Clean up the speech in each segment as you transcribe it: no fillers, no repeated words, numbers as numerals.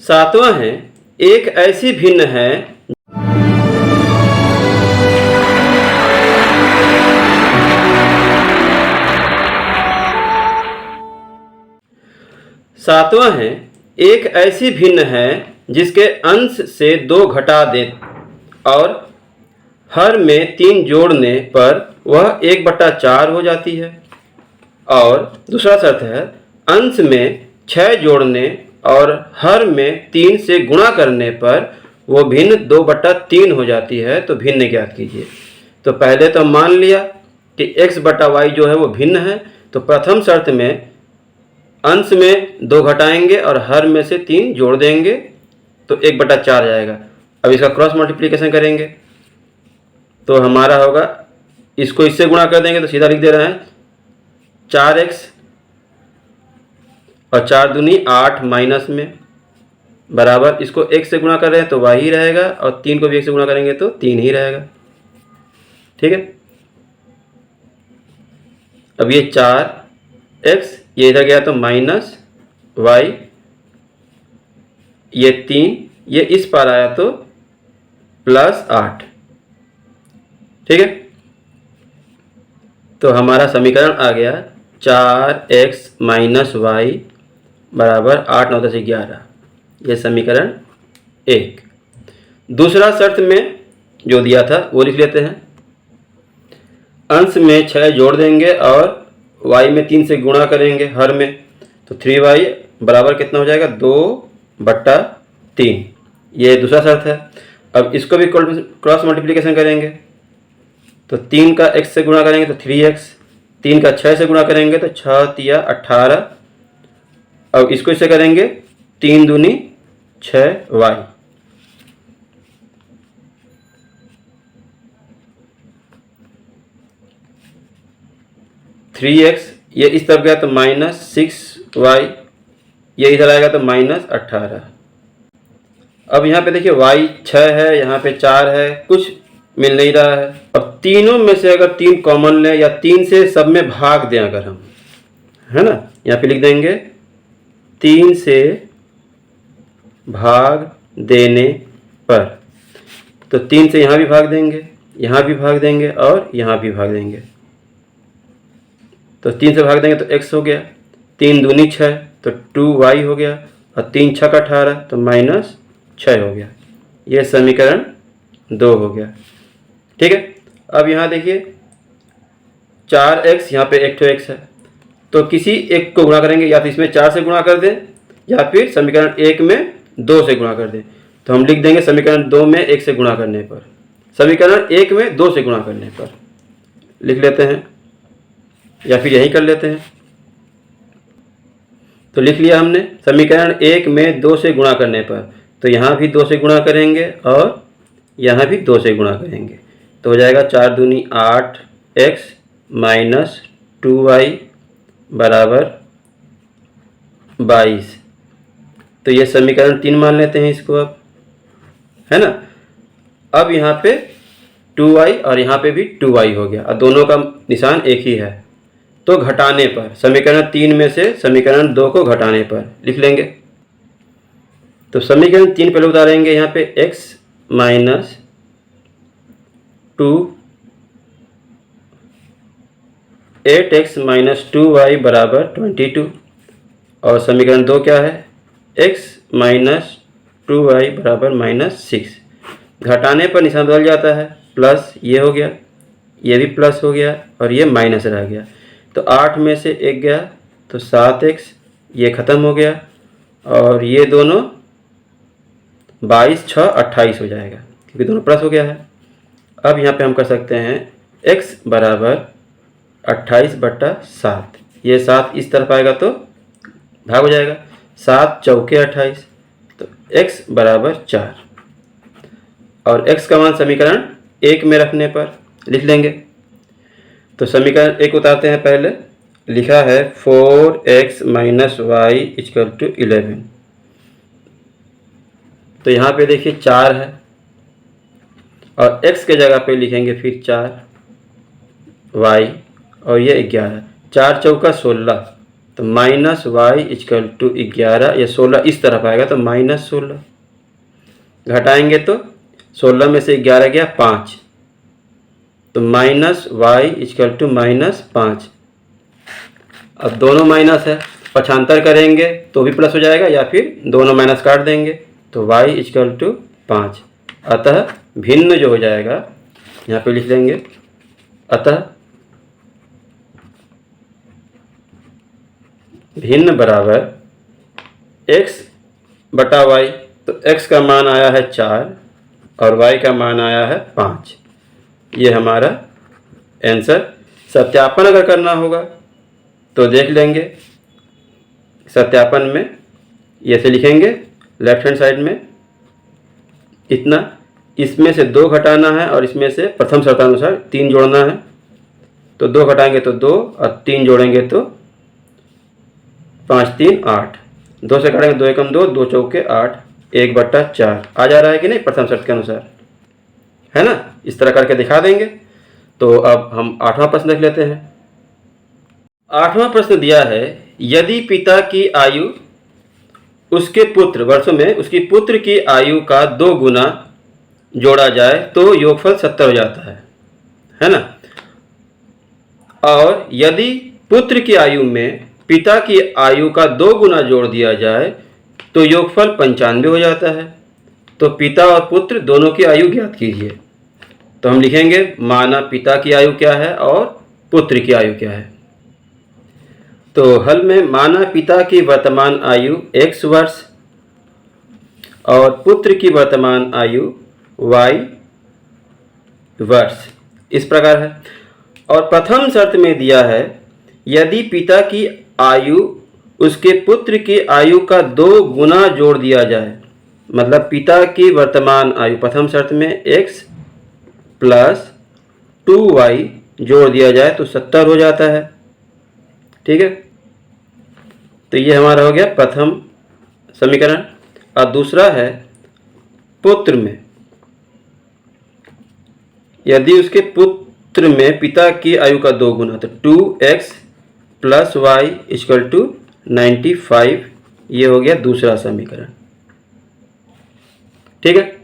सातवां है, एक ऐसी भिन्न है सातवां है, एक ऐसी भिन्न है जिसके अंश से 2 घटा दे और हर में 3 जोड़ने पर वह 1/4 हो जाती है। और दूसरा शर्त है, अंश में 6 जोड़ने और हर में 3 से गुणा करने पर वो भिन्न 2/3 हो जाती है। तो भिन्न ज्ञात कीजिए। तो पहले तो मान लिया कि x/y जो है वो भिन्न है। तो प्रथम शर्त में अंश में 2 घटाएंगे और हर में से 3 जोड़ देंगे तो 1/4 जाएगा। अब इसका क्रॉस मल्टीप्लिकेशन करेंगे तो हमारा होगा, इसको इससे गुणा कर देंगे तो सीधा लिख दे रहे हैं 4x और 4 दूनी 8 माइनस में बराबर, इसको x से गुणा कर रहे हैं तो y ही रहेगा और 3 को भी x से गुणा करेंगे तो 3 ही रहेगा। ठीक है। अब ये 4x ये इधर गया तो माइनस y, ये 3 ये इस पार आया तो प्लस 8। ठीक है। तो हमारा समीकरण आ गया 4x माइनस वाई बराबर 8 9 10 11। यह समीकरण 1। दूसरा शर्त में जो दिया था वो लिख लेते हैं। अंश में 6 जोड़ देंगे और y में 3 से गुणा करेंगे हर में, तो 3y बराबर कितना हो जाएगा 2/3। ये दूसरा शर्त है। अब इसको भी क्रॉस मल्टीप्लिकेशन करेंगे तो 3 का x से गुणा करेंगे तो 3x, 3 का 6 से गुणा करेंगे तो 6 तिया 18। अब इसको इससे करेंगे 3 दूनी 6y। (3x) ये इस तरफ गया तो -6y, ये इधर आएगा तो -18। अब यहाँ पे देखिए y 6 है, यहाँ पे 4 है, कुछ मिल नहीं रहा है। अब तीनों में से अगर 3 कॉमन लें या 3 से सब में भाग दें अगर हम, है ना, यहाँ पे लिख देंगे 3 से भाग देने पर, तो 3 से यहाँ भी भाग देंगे, यहाँ भी भाग देंगे और यहाँ भी भाग देंगे। तो 3 से भाग देंगे तो x हो गया, 3 दूनी 6 तो 2y हो गया और 3 6 18 तो -6 हो गया। यह समीकरण 2 हो गया। ठीक है। अब यहाँ देखिए 4x, यहाँ पे एक तो x है, तो किसी एक को गुणा करेंगे, या तो इसमें 4 से गुणा कर दें या फिर समीकरण 1 में 2 से गुणा कर दें। तो हम लिख देंगे समीकरण 2 में 1 से गुणा करने पर, समीकरण 1 में 2 से गुणा करने पर लिख लेते हैं, या फिर यही कर लेते हैं। तो लिख लिया हमने समीकरण 1 में 2 से गुणा करने पर, तो यहाँ भी 2 से गुणा करेंगे और यहाँ भी 2 से गुणा करेंगे तो हो जाएगा 4 दूनी 8x माइनस 2y बराबर 22। तो ये समीकरण 3 मान लेते हैं इसको अब, है ना। अब यहाँ पे 2y और यहाँ पे भी 2y हो गया और दोनों का निशान एक ही है। तो घटाने पर, समीकरण 3 में से समीकरण 2 को घटाने पर लिख लेंगे। तो समीकरण 3 पहले उतारेंगे, यहाँ पे x minus 8x minus 2y बराबर 22 और समीकरण 2 क्या है, x माइनस 2y बराबर -6। घटाने पर निशान बदल जाता है, प्लस ये हो गया, ये भी प्लस हो गया और ये माइनस रह गया। तो 8 में से 1 गया तो 7x, ये ख़त्म हो गया और ये दोनों 22 6 28 हो जाएगा क्योंकि दोनों प्लस हो गया है। अब यहाँ पे हम कर सकते हैं x बराबर 28/7, ये 7 इस तरफ आएगा तो भाग हो जाएगा, 7 चौके 28, तो x बराबर 4 और x का मान समीकरण 1 में रखने पर लिख लेंगे। तो समीकरण 1 उतारते हैं। पहले लिखा है 4x minus Y equal to 11। तो यहाँ पे देखिए 4 है और x के जगह पे लिखेंगे फिर 4y और ये 11, 4 चौका 16 तो माइनस वाई इक्वल टू 11 या 16 इस तरफ आएगा, तो -16। घटाएंगे तो 16 में से 11 गया 5, तो माइनस वाई इक्वल टू -5। अब दोनों माइनस है, पक्षांतर करेंगे तो भी प्लस हो जाएगा, या फिर दोनों माइनस काट देंगे तो y इक्वल टू 5। अतः भिन्न जो हो जाएगा यहाँ पे लिख लेंगे, अतः भिन्न बराबर x बटा y। तो x का मान आया है 4 और y का मान आया है 5। ये हमारा आंसर। सत्यापन अगर करना होगा तो देख लेंगे, सत्यापन में ये से लिखेंगे लेफ्ट हैंड साइड में इतना, इसमें से 2 घटाना है और इसमें से प्रथम शर्तानुसार 3 जोड़ना है। तो 2 घटाएंगे तो 2 और 3 जोड़ेंगे तो 5 3 8, 2 से काटेंगे 2 एकम 2, 2 चौके 8, 1/4 आ जा रहा है कि नहीं प्रथम शर्त के अनुसार, है ना। इस तरह करके दिखा देंगे। तो अब हम 8वां प्रश्न देख लेते हैं। 8वां प्रश्न दिया है, यदि पिता की आयु उसके पुत्र वर्षों में उसकी पुत्र की आयु का 2 गुना जोड़ा जाए तो योगफल 70 हो जाता है ना। और यदि पुत्र की आयु में पिता की आयु का 2 गुना जोड़ दिया जाए तो योगफल 95 हो जाता है। तो पिता और पुत्र दोनों की आयु ज्ञात कीजिए। तो हम लिखेंगे माना पिता की आयु क्या है और पुत्र की आयु क्या है। तो हल में माना पिता की वर्तमान आयु x वर्ष और पुत्र की वर्तमान आयु y वर्ष इस प्रकार है। और प्रथम शर्त में दिया है, यदि पिता की आयु उसके पुत्र की आयु का 2 गुना जोड़ दिया जाए, मतलब पिता की वर्तमान आयु प्रथम शर्त में x प्लस 2y जोड़ दिया जाए तो 70 हो जाता है। ठीक है, तो ये हमारा हो गया प्रथम समीकरण। और दूसरा है पुत्र में, यदि उसके पुत्र में पिता की आयु का 2 गुना, तो 2x plus y equal to 95, ये हो गया दूसरा समीकरण। ठीक है,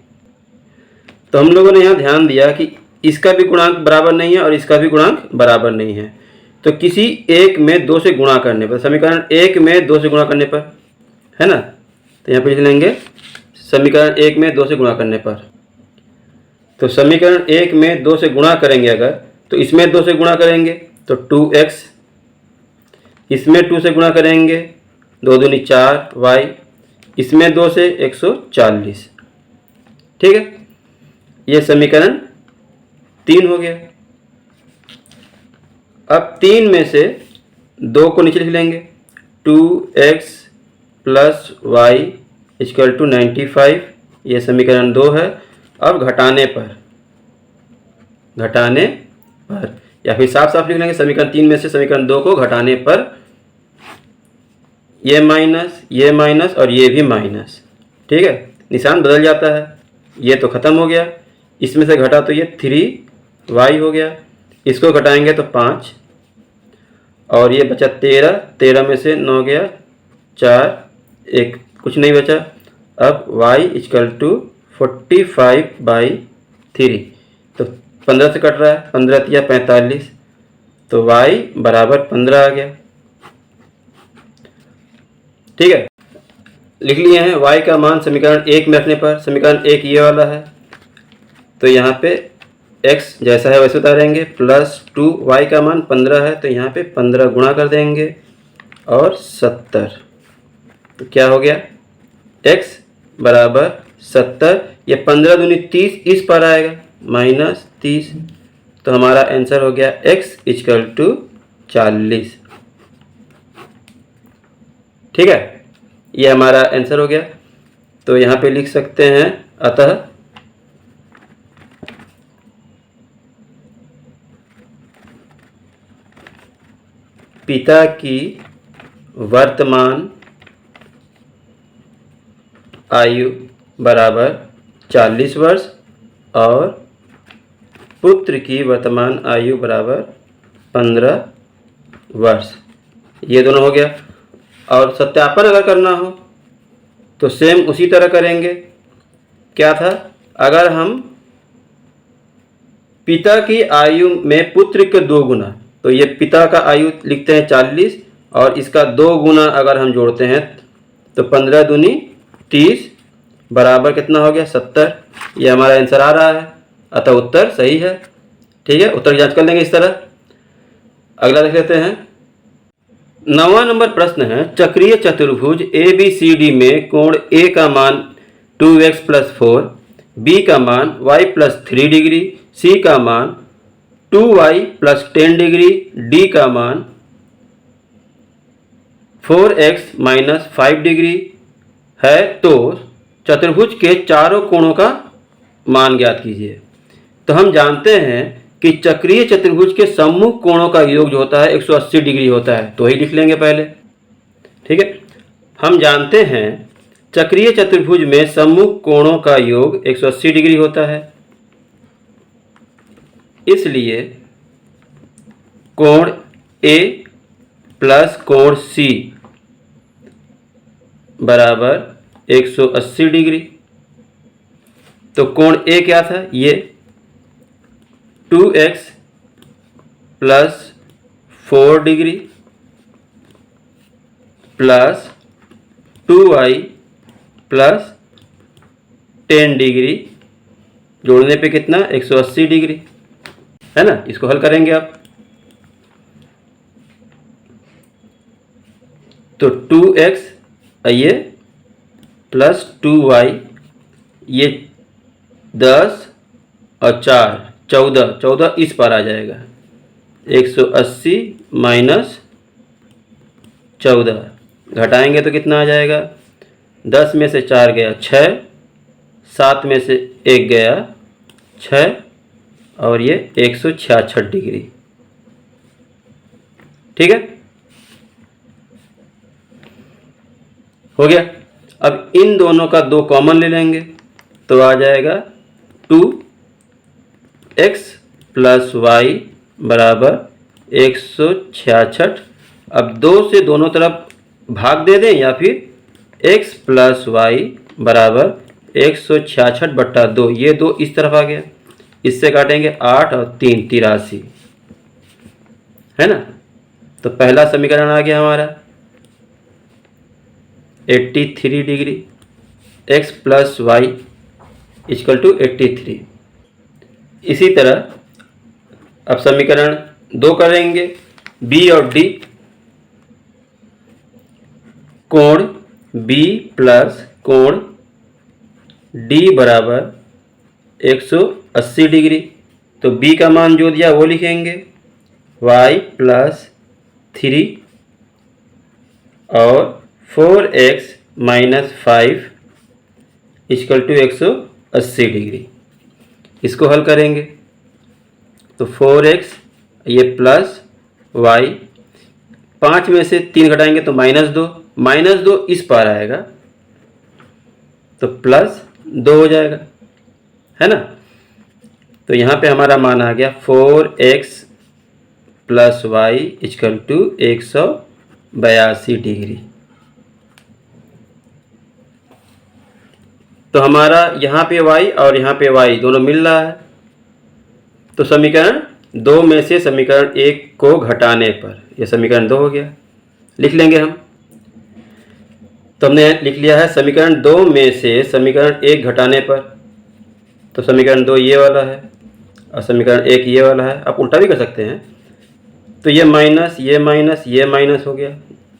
तो हम लोगों ने यहाँ ध्यान दिया कि इसका भी गुणांक बराबर नहीं है और इसका भी गुणांक बराबर नहीं है। तो किसी एक में 2 से गुणा करने पर, समीकरण 1 में 2 से गुणा करने पर, है ना, तो यहाँ पे लिख लेंगे समीकरण 1 में 2 से गुणा करने पर। तो समीकरण 1 में 2 से गुणा करेंगे अगर, तो इसमें 2 से गुणा करेंगे तो 2x, इसमें 2 से गुणा करेंगे 2 दूनी 4 y, इसमें 2 से 140। ठीक है, ये समीकरण 3 हो गया। अब 3 में से 2 को नीचे लिख लेंगे, 2x plus y equal to 95, ये समीकरण 2 है। अब घटाने पर या फिर साफ साफ लिख लेंगे समीकरण 3 में से समीकरण 2 को घटाने पर ये माइनस और ये भी माइनस। ठीक है, निशान बदल जाता है। ये तो ख़त्म हो गया, इसमें से घटा तो ये 3y हो गया, इसको घटाएंगे तो 5 और ये बचा 13 में से 9 गया 4, एक कुछ नहीं बचा। अब y इक्वल टू 45/3, तो 15 से कट रहा है, 15 या 45, तो y बराबर 15 आ गया। ठीक है, लिख लिए हैं। y का मान समीकरण 1 में रखने पर, समीकरण 1 ये वाला है, तो यहाँ पे x जैसा है वैसे उतारेंगे, प्लस 2y का मान 15 है, तो यहाँ पे 15 गुणा कर देंगे और 70, तो क्या हो गया x बराबर 70। ये 15 दूनी 30 इस पर आएगा -30, तो हमारा आंसर हो गया x इक्वल टू 40। ठीक है, ये हमारा आंसर हो गया। तो यहाँ पे लिख सकते हैं, अतः पिता की वर्तमान आयु बराबर 40 वर्ष और पुत्र की वर्तमान आयु बराबर 15 वर्ष। ये दोनों हो गया। और सत्यापन अगर करना हो तो सेम उसी तरह करेंगे। क्या था, अगर हम पिता की आयु में पुत्र के 2 गुना, तो ये पिता का आयु लिखते हैं 40 और इसका 2 गुना अगर हम जोड़ते हैं तो 15 दूनी 30 बराबर कितना हो गया 70। ये हमारा आंसर आ रहा है, अतः उत्तर सही है। ठीक है, उत्तर की जांच कर लेंगे इस तरह। अगला देख लेते हैं। 9वां नंबर प्रश्न है, चक्रीय चतुर्भुज ABCD में कोण A का मान 2x + 4, B का मान y + 3 डिग्री, C का मान 2y + 10 डिग्री, D का मान 4x - 5 डिग्री है, तो चतुर्भुज के चारों कोणों का मान ज्ञात कीजिए। तो हम जानते हैं कि चक्रीय चतुर्भुज के सम्मुख कोणों का योग जो होता है 180 डिग्री होता है, तो वही लिख लेंगे पहले। ठीक है, हम जानते हैं चक्रीय चतुर्भुज में सम्मुख कोणों का योग 180 डिग्री होता है, इसलिए कोण A प्लस कोण C बराबर 180 डिग्री। तो कोण A क्या था, ये 2x + 4 degree plus 2y + 10 degree जोड़ने पे कितना 180 डिग्री है ना। इसको हल करेंगे आप, तो 2x ये प्लस 2y, ये 10 और 4 14 इस पर आ जाएगा। 180 माइनस 14 घटाएंगे तो कितना आ जाएगा, 10 में से 4 गया 6, 7 में से 1 गया 6 और ये 166 डिग्री। ठीक है, हो गया। अब इन दोनों का 2 कॉमन ले लेंगे तो आ जाएगा 2x + y बराबर 166। अब 2 से दोनों तरफ भाग दे दें या फिर x + y बराबर 166/2, ये 2 इस तरफ आ गया, इससे काटेंगे 8 और 3 83 है ना। तो पहला समीकरण आ गया हमारा 83 डिग्री, x + y = 83। इसी तरह अब समीकरण 2 करेंगे, B और D, कोण B प्लस कोण D बराबर 180 डिग्री। तो B का मान जो दिया वो लिखेंगे y + 3 और 4x - 5 = 180 डिग्री। इसको हल करेंगे तो 4x ये प्लस y, 5 में से 3 घटाएंगे तो -2 इस पार आएगा तो +2 हो जाएगा है ना। तो यहाँ पे हमारा मान आ गया 4x + y = 182 डिग्री। तो हमारा यहाँ पे y और यहाँ पे y दोनों मिल रहा है, तो समीकरण 2 में से समीकरण 1 को घटाने पर यह समीकरण 2 हो गया। लिख लेंगे हम, तो हमने लिख लिया है समीकरण 2 में से समीकरण 1 घटाने पर, तो समीकरण 2 ये वाला है और समीकरण 1 ये वाला है। आप उल्टा भी कर सकते हैं, तो ये माइनस ये माइनस हो गया,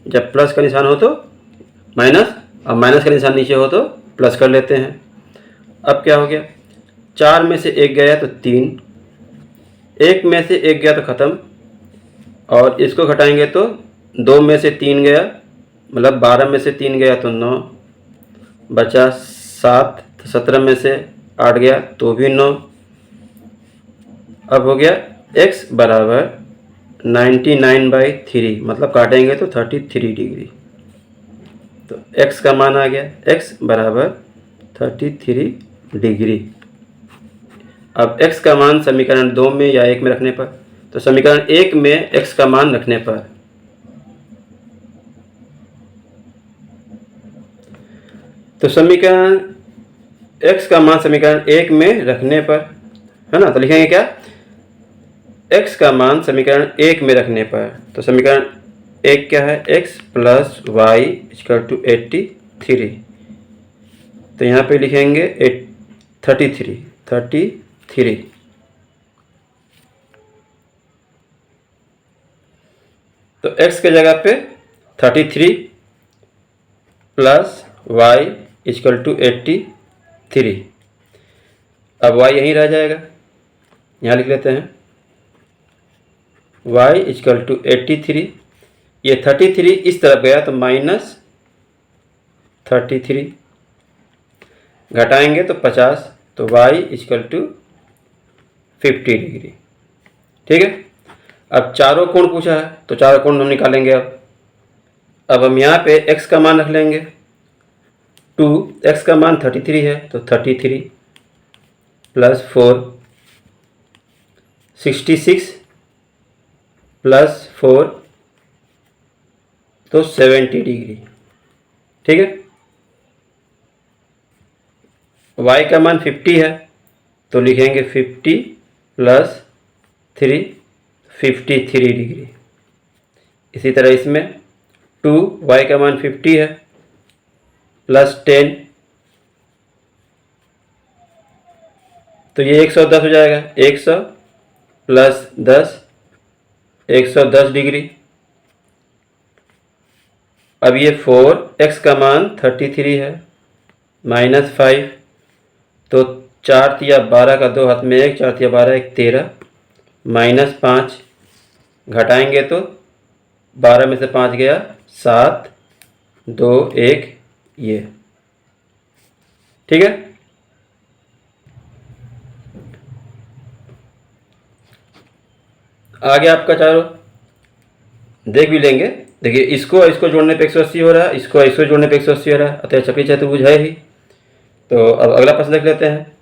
जब प्लस का निशान हो तो माइनस और माइनस का निशान नीचे हो तो प्लस कर लेते हैं। अब क्या हो गया, 4 में से 1 गया तो 3, 1 में से 1 गया तो ख़त्म, और इसको घटाएंगे तो 2 में से 3 गया, मतलब 12 में से 3 गया तो 9, बचा 7, तो 17 में से 8 गया तो भी 9। अब हो गया x बराबर 99/3, मतलब काटेंगे तो 33 डिग्री। तो x का मान आ गया, x बराबर 33 डिग्री। अब x का मान समीकरण 2 में या 1 में रखने पर, तो समीकरण 1 में x का मान रखने पर तो समीकरण x का मान समीकरण 1 में रखने पर, है ना, तो लिखेंगे क्या, x का मान समीकरण 1 में रखने पर, तो समीकरण 1 क्या है, x plus y equal to 83। तो यहाँ पे लिखेंगे 33। तो x के जगह पे 33 प्लस वाई इक्वल टू 83। अब y यहीं रह जाएगा, यहाँ लिख लेते हैं y इक्वल टू 83। ये 33 इस तरफ गया तो -33, घटाएंगे तो 50, तो y इक्वल टू 50 डिग्री। ठीक है, अब चारों कोण पूछा है तो चारों कोण हम निकालेंगे। अब हम यहाँ पे x का मान रख लेंगे 2, x का मान 33 है तो 33 प्लस 4 66 प्लस 4 तो 70 डिग्री। ठीक है, y का मान 50 है तो लिखेंगे 50 प्लस 3 53 डिग्री। इसी तरह इसमें 2, y का मान 50 है प्लस 10, तो ये 110 हो जाएगा, 100 प्लस 10 110 डिग्री। अब ये 4, x का मान 33 है -5, तो 4 तिया 12 का 2 हाथ में 1, 4 तिया 12 1 13, -5 घटाएंगे तो 12 में से 5 गया 7, 2 1 ये। ठीक है, आगे आपका चारों देख भी लेंगे। देखिए इसको जोड़ने पे 180 हो रहा है, इसको जोड़ने पे 180 हो रहा है, अतः चक्रीय चतुर्भुज है ही। तो अब अगला प्रश्न देख लेते हैं।